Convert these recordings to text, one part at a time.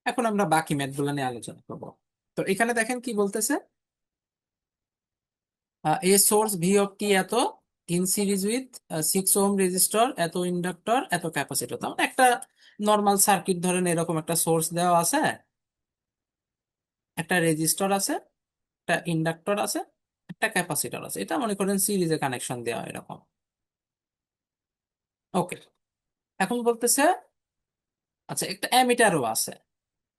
এখন আমরা বাকি ম্যাথগুলো নিয়ে আলোচনা করব। তো এখানে দেখেন কি বলতেছে, এ সোর্স ভি অফ টি এত in series with 6 ohm resistor, এত ইন্ডাক্টর, এত ক্যাপাসিটর। তার মানে একটা নর্মাল সার্কিট ধরেন এরকম একটা সোর্স দেওয়া আছে, একটা রেজিস্টর আছে, একটা ইন্ডাক্টর আছে, একটা ক্যাপাসিটর আছে। এটা মনে করেন সিরিজে কানেকশন দেওয়া এরকম। ওকে, এখন বলতেছে আচ্ছা একটা অ্যামিটারও আছে।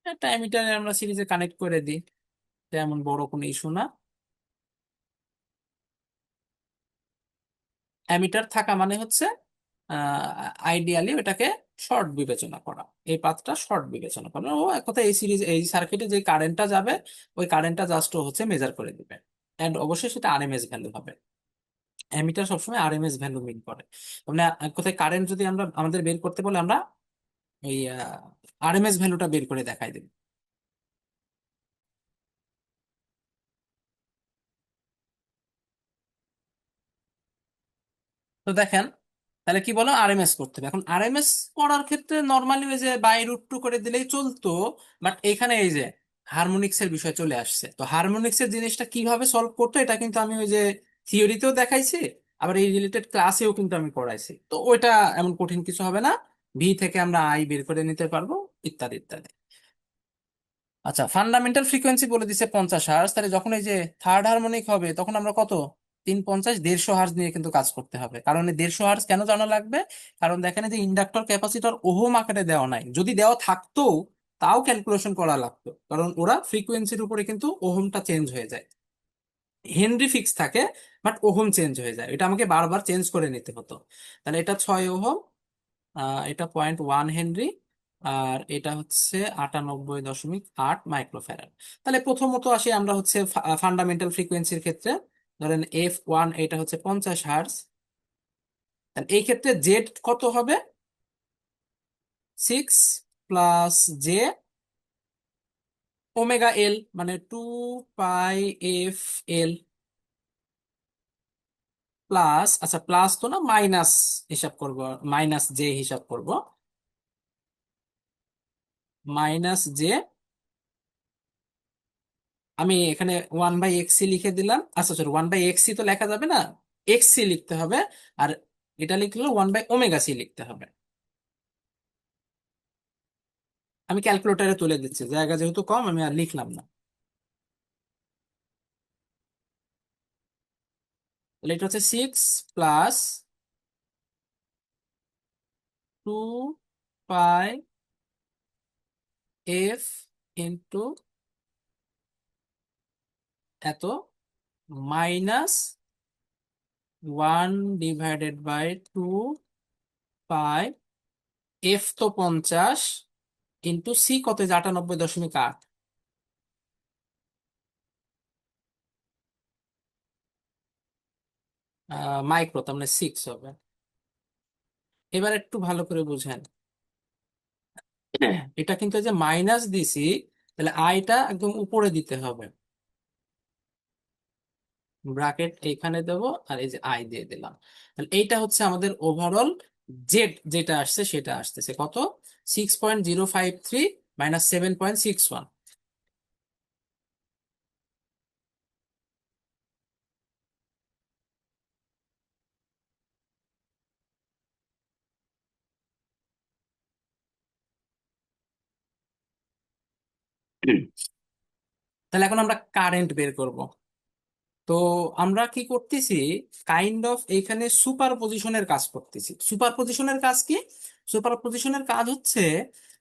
একটা অ্যামিটারে আমরা সিরিজে কানেক্ট করে দিই, তেমন বড় কোনো ইস্যু না। অ্যামিটার থাকা মানে হচ্ছে আইডিয়ালি ওটাকে শর্ট বিবেচনা করা, এই পাথটা শর্ট বিবেচনা করা। ও এক কথা এই সিরিজ এই সার্কিটে যে কারেন্টটা যাবে ওই কারেন্টটা জাস্ট হচ্ছে মেজার করে দিবে, এন্ড অবশ্যই সেটা আরএমএস ভ্যালু হবে। অ্যামিটার সবসময় আরএমএস ভ্যালু মিন করে। মানে এক কথায় কারেন্ট যদি আমরা আমাদের বের করতে বলে আমরা এই আরএমএস ভ্যালুটা বের করে দেখাই দেব। তো দেখেন, তাহলে কি বলো আরএমএস করতে হবে। এখন আরএমএস করার ক্ষেত্রে নর্মালি ওই যে বাই রুট টু করে দিলেই চলতো, বাট এখানে এই যে হারমোনিক্স এর বিষয় চলে আসছে। তো হারমোনিক্স এর জিনিসটা কিভাবে সলভ করতো এটা কিন্তু আমি ওই যে থিওরিতেও দেখাইছি, আবার এই রিলেটেড ক্লাসেও কিন্তু আমি পড়াইছি। তো ওইটা এমন কঠিন কিছু হবে না, ভি থেকে আমরা আই বের করে নিতে পারবো, ইত্যাদি ইত্যাদি। আচ্ছা ফান্ডামেন্টাল ফ্রিকোয়েন্সি বলে দিছে 50 হার্জ, তাহলে যখন এই যে থার্ড হারমোনিক হবে তখন আমরা কত, 350 150 হার্জ নিয়ে কিন্তু কাজ করতে হবে। কারণ এই 150 হার্জ কেন জানা লাগবে, কারণ দেখেন এই যে ইন্ডাক্টর ক্যাপাসিটর ওহম আকারে দেওয়া নাই, যদি দেওয়া থাকতো তাও ক্যালকুলেশন করা লাগতো, কারণ ওরা ফ্রিকোয়েন্সির উপরে কিন্তু ওহমটা চেঞ্জ হয়ে যায়। হেনরি ফিক্স থাকে, বাট ওহম চেঞ্জ হয়ে যায়, এটা আমাকে বারবার চেঞ্জ করে নিতে হতো। তাহলে এটা 6 ওহম, এটা 0.1 হেনরি, আর এটা হচ্ছে 98.8 মাইক্রোফ্যারাড। তাহলে প্রথমত আসি আমরা হচ্ছে ফান্ডামেন্টাল ফ্রিকোয়েন্সির ক্ষেত্রে, ধরেন F1 এটা হচ্ছে 50 হার্জ। তাহলে এই ক্ষেত্রে জেড কত হবে, 6 + j ওমেগা এল, মানে 2πf L, প্লাস আচ্ছা প্লাস তো না মাইনাস, হিসাব করব, মাইনাস জে হিসাব করব, -j। আমি এখানে 1/xc লিখে দিলাম, আচ্ছা সরি 1/xc তো লেখা যাবে না, xc লিখতে হবে। আর এটা লিখলে 1/ওমেগা সি লিখতে হবে। আমি ক্যালকুলেটারে তুলে দিচ্ছি, জায়গা যেহেতু কম আমি আর লিখলাম না। তাহলে এটা হচ্ছে 6 + 2πf এত, মাইনাস 1/2 পাই, এফ তো 50, ইন্টু সি কত, যে 98.8 মাইক্রো, তার মানে 6 হবে। এবার একটু ভালো করে বুঝেন, এটা কিন্তু এই যে মাইনাস দিছি, তাহলে আইটা একদম উপরে দিতে হবে, ব্র্যাকেট এইখানে দেবো, আর এই যে আই দিয়ে দিলাম। তাহলে এইটা হচ্ছে আমাদের ওভারঅল জেড যেটা আসছে সেটা আসতেছে কত, 6.053 -7.61। তাহলে এখন আমরা কারেন্ট বের করব। তো আমরা কি করতেছি, কাইন্ড অফ এইখানে সুপার পজিশনের কাজ করতেছি। সুপার পজিশনের কাজ কি, সুপার পজিশনের কাজ হচ্ছে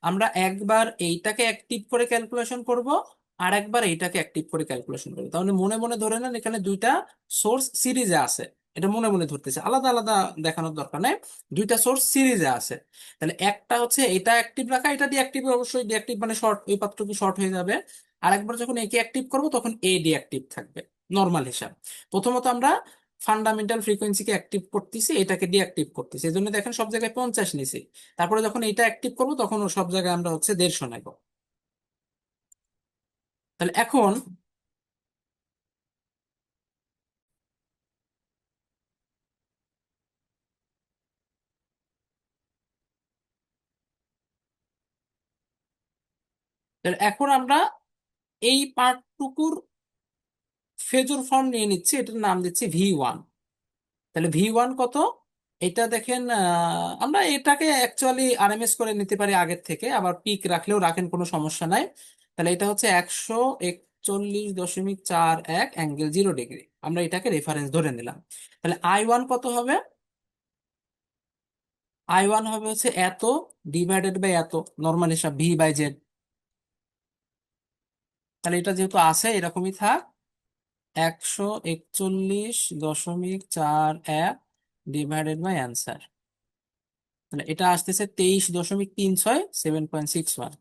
আমরা একবার এইটাকে অ্যাক্টিভ করে ক্যালকুলেশন করব, আর একবার এইটাকে অ্যাক্টিভ করে ক্যালকুলেশন করবো। তাহলে মনে মনে ধরে নেন এখানে দুইটা সোর্স সিরিজে আছে, এটা মনে মনে ধরতেছে, আলাদা আলাদা দেখানোর দরকার নেই, দুইটা সোর্স সিরিজে আছে। তাহলে একটা হচ্ছে এটা অ্যাক্টিভ রাখা, এটা ডিঅ্যাক্টিভ, অবশ্যই ডিঅ্যাক্টিভ মানে শর্ট, ওই পাত্রটি শর্ট হয়ে যাবে। আর একবার যখন একে অ্যাক্টিভ করবো তখন এ ডিঅ্যাক্টিভ থাকবে, নর্মাল হিসাব। প্রথমত আমরা ফান্ডামেন্টাল ফ্রিকোয়েন্সিকে অ্যাক্টিভ করতেছি, এটাকে ডিঅ্যাক্টিভ করতেছি, এই জন্য দেখেন সব জায়গায় 50 নিছি। তারপরে যখন এটা অ্যাক্টিভ করবো তখন ও সব জায়গায় আমরা হচ্ছে 150 নেব। তাহলে এখন তাহলে এখন আমরা এই পার্টটুকুর ফেজর ফর্ম নিয়ে নিচ্ছি, এটার নাম দিচ্ছি V1। তাহলে V1 কত? এটা দেখেন, আমরা এটাকে অ্যাকচুয়ালি আরএমএস করে নিতে পারি আগের থেকে, আবার পিক রাখলেও রাখেন, কোনো সমস্যা নাই। তাহলে এটা হচ্ছে 141.41 আমরা এটাকে রেফারেন্স ধরে নিলাম। তাহলে I1 কত হবে? I1 হবে হচ্ছে এত ডিভাইডেড বাই এত, নর্মাল হিসাব V/Z। তাহলে এটা যেহেতু আছে এরকমই থাক, 141.41 ডিভাইডেড বাই অ্যান্সার। তাহলে এটা আসতেছে 23.36, 7.61।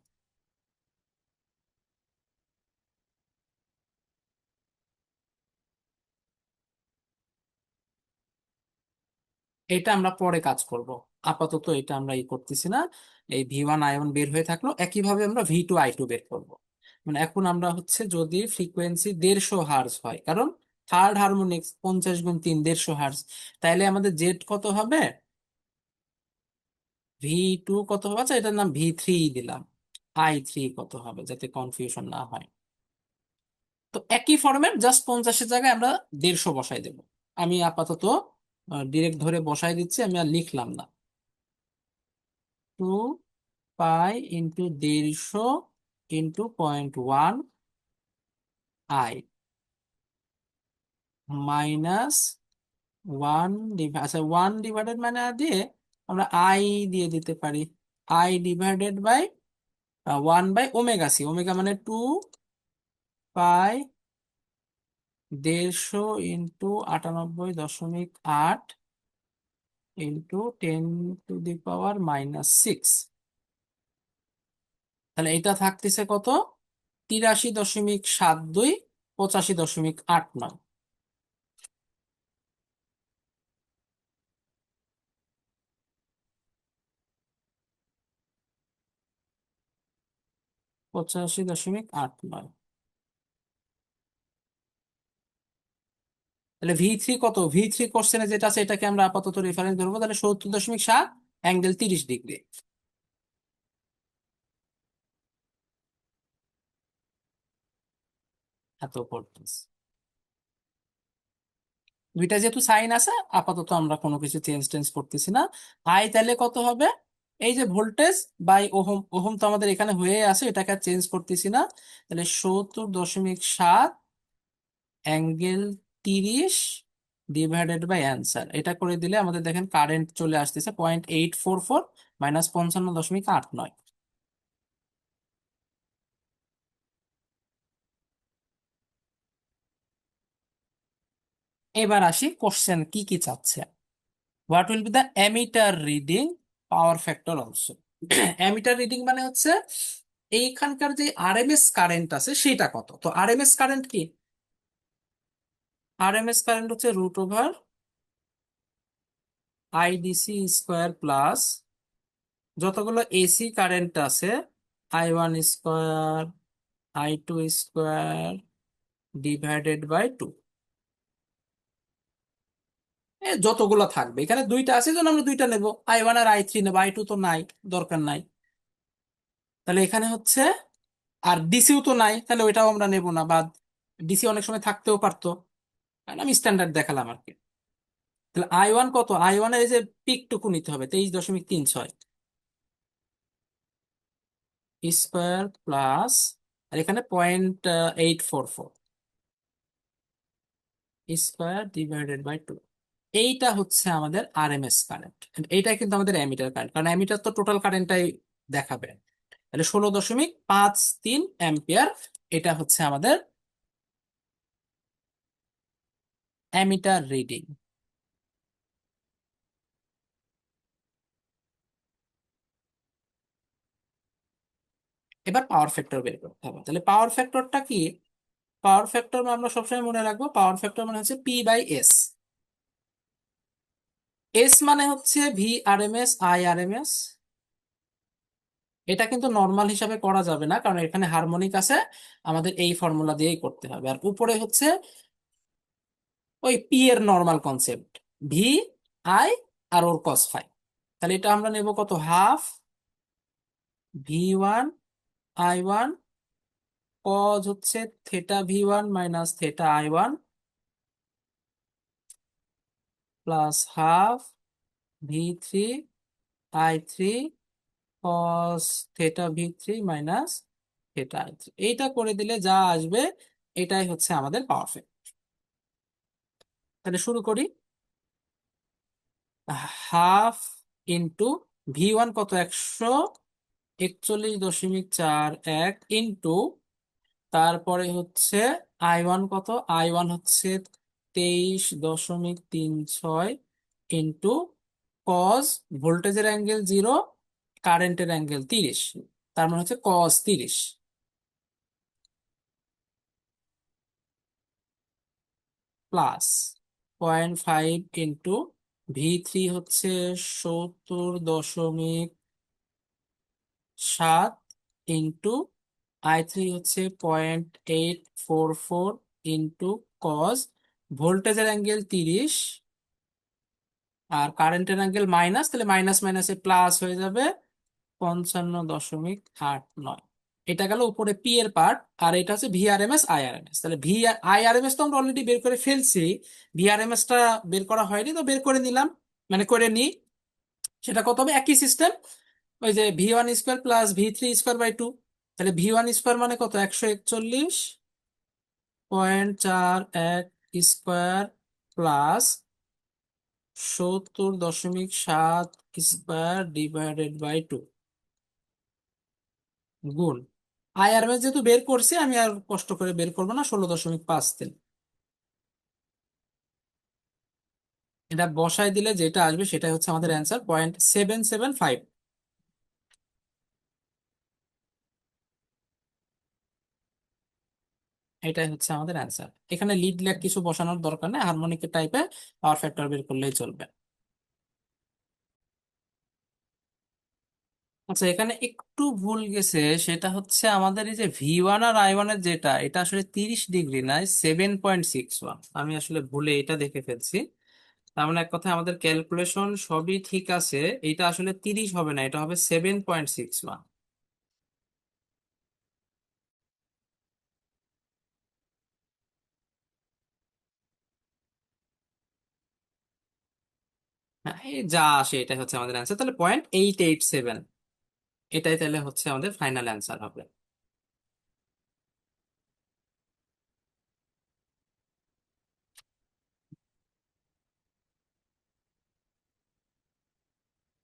এটা আমরা পরে কাজ করব, আপাতত এটা আমরা করতেছি না। এই V1 I1 বের হয়ে থাকলো, একইভাবে আমরা V2 I2 বের করব। মানে এখন আমরা হচ্ছে যদি ফ্রিকোয়েন্সি 150 হার্জ হয়, কারণ থার্ড হারমোনিক্স 50 × 3 150 হার্জ, তাইলে আমাদের জেড কত হবে? V2 কত হবে? আচ্ছা, এটার নাম V3 দিলাম। I3 কত হবে, যাতে কনফিউশন না হয়। তো একই ফরম্যাট, জাস্ট 50-এর জায়গায় আমরা 150 বসাই দেব। আমি আপাতত ডিরেক্ট ধরে বসাই দিচ্ছি, আমি আর লিখলাম না। 2π × 150 × 0.1 I মাইনাস আচ্ছা, 1 ডিভাইডেড মানে দিয়ে আমরা আই দিয়ে দিতে পারি। I/1/ω/c, ওমেগা মানে 2π 150 × 98.8 × 10⁻⁻6। তাহলে এটা থাকতেছে কত? 83.72, 85.89। 85.89। তাহলে V3 কত? V3 কোশ্চেনে যেটা আছে এটাকে আমরা আপাতত রেফারেন্স ধরবো, তাহলে 70.7 অ্যাঙ্গেল 30 ডিগ্রি। এত ভোল্টেজ, দুইটা যেহেতু সাইন আছে, আপাতত আমরা কোনো কিছু চেঞ্জ টেঞ্জ করতেছি না। আই তাহলে কত হবে? এই যে ভোল্টেজ বাই ওহম, ওহম তো আমাদের এখানে হয়ে আছে, এটাকে আর চেঞ্জ করতেছি না। তাহলে 70.7 অ্যাঙ্গেল 30 ডিভাইডেড বাই অ্যান্সার, এটা করে দিলে আমাদের দেখেন কারেন্ট চলে আসতেছে 0.844 মাইনাস 55.89। এবার আসি কোশ্চেন কি কি চাচ্ছে। What will be the ammeter reading, power factor also. Ammeter reading মানে হচ্ছে এইখানকার যে আরএমএস কারেন্ট আছে সেটা কত। তো আরএমএস কারেন্ট কি? আরএমএস কারেন্ট হচ্ছে √ওভার IDC² প্লাস যতগুলো এসি কারেন্ট আছে, I1² I2² ডিভাইডেড বাই 2। যতগুলো থাকবে, এখানে দুইটা আছে জন্য আমরা দুইটা নেব, I1 আর I3 নেব, I2 তো নাই, দরকার নাই। তাহলে এখানে হচ্ছে, আর ডিসিও তো নাই, তাহলে ওইটাও আমরা নেব না, বা ডিসি অনেক সময় থাকতেও পারতো, কারণ আমি স্ট্যান্ডার্ড দেখালাম আর কি। তাহলে I1 কত? I1 এর এই যে পিকটুকু নিতে হবে, 23.36 স্কোয়ার প্লাস, আর এখানে 0.844 স্কোয়ার ডিভাইডেড বাই 2। এইটা হচ্ছে আমাদের আরএমএস কারেন্ট। এইটাই কিন্তু আমাদের অ্যামিটার কারেন্ট, কারণ অ্যামিটার তো টোটাল কারেন্টটাই দেখাবে। তাহলে 16.53 অ্যাম্পিয়ার, এটা হচ্ছে আমাদের অ্যামিটার রিডিং। এবার পাওয়ার ফ্যাক্টর বের করতে হবে। তাহলে পাওয়ার ফ্যাক্টরটা কি? পাওয়ার ফ্যাক্টর আমরা সবসময় মনে রাখবো, পাওয়ার ফ্যাক্টর মানে হচ্ছে P/S। এস মানে হচ্ছে V RMS I RMS। এটা কিন্তু নর্মাল হিসাবে করা যাবে না, কারণ এখানে হারমোনিক আছে, আমাদের এই ফর্মুলা দিয়েই করতে হবে। আর উপরে হচ্ছে ওই পি এর নর্মাল কনসেপ্ট, VI আর ওর cos φ। তাহলে এটা আমরা নেব কত? হাফ V1 I1 কজ হচ্ছে θ v1 minus θ i1 plus half v3 i3 cos θ v3 minus θ i3। এইটা করে দিলে যা আসবে এটাই হচ্ছে আমাদের পাওয়ার ফ্যাক্টর। তাহলে শুরু করি। হাফ ইন্টু v1 কত, 141.41 ইন্টু, তারপরে হচ্ছে i1 কত, i1 হচ্ছে 23.36 ইন্টু কজ ভোল্টেজের অ্যাঙ্গেল 0, কারেন্টের অ্যাঙ্গেল 30, তার মানে হচ্ছে কজ 30 প্লাস 0.5 ইন্টু v3 হচ্ছে 70.7 ইন্টু i3 হচ্ছে 0.844 ইন্টু কজ ভোল্টেজের অ্যাঙ্গেল 30 আর কারেন্টের অ্যাঙ্গেল মাইনাস, তাহলে মাইনাস মাইনাসে প্লাস হয়ে যাবে 55.89। এটা গেল উপরে পি এর পার্ট। আর এটা হচ্ছে ভিআরএমএস আইআরএমএস। তাহলে ভি আইআরএমএস তো আমরা অলরেডি বের করে ফেলছি, ভিআরএমএস টা বের করা হয়নি, তো বের করে নিলাম, মানে করে নিই। সেটা কত হবে, একই সিস্টেম, ওই যে v1 square plus v3 square by 2। তাহলে v1 স্কোয়ার মানে কত, 141.41 square plus 70.7 square divided by 2 গুণ আইআরএমএস যেহেতু বের করছি আমি আর কষ্ট করে বের করবো না, 16.5 দিন। এটা বসায় দিলে যেটা আসবে সেটাই হচ্ছে আমাদের অ্যান্সার, 0.775। এটাই হচ্ছে আমাদের অ্যান্সার। এখানে লিড ল্যাগ কিছু বসানোর দরকার নেই, হারমোনিক টাইপে পাওয়ার ফ্যাক্টর বের করলেই চলবে। আচ্ছা, এখানে একটু ভুল গেছে, সেটা হচ্ছে আমাদের এই যে v1 আর i1 এর যেটা, এটা আসলে 30 ডিগ্রি নয়, 7.61। আমি আসলে ভুলে এটা দেখে ফেলছি। তার মানে এক কথা আমাদের ক্যালকুলেশন সবই ঠিক আছে, এটা আসলে 30 হবে না, এটা হবে 7.61। হ্যাঁ, এই যা আসে এটাই হচ্ছে আমাদের অ্যান্সার। তাহলে 0.887, এটাই তাহলে হচ্ছে আমাদের ফাইনাল অ্যান্সার হবে।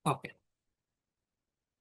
ওকে।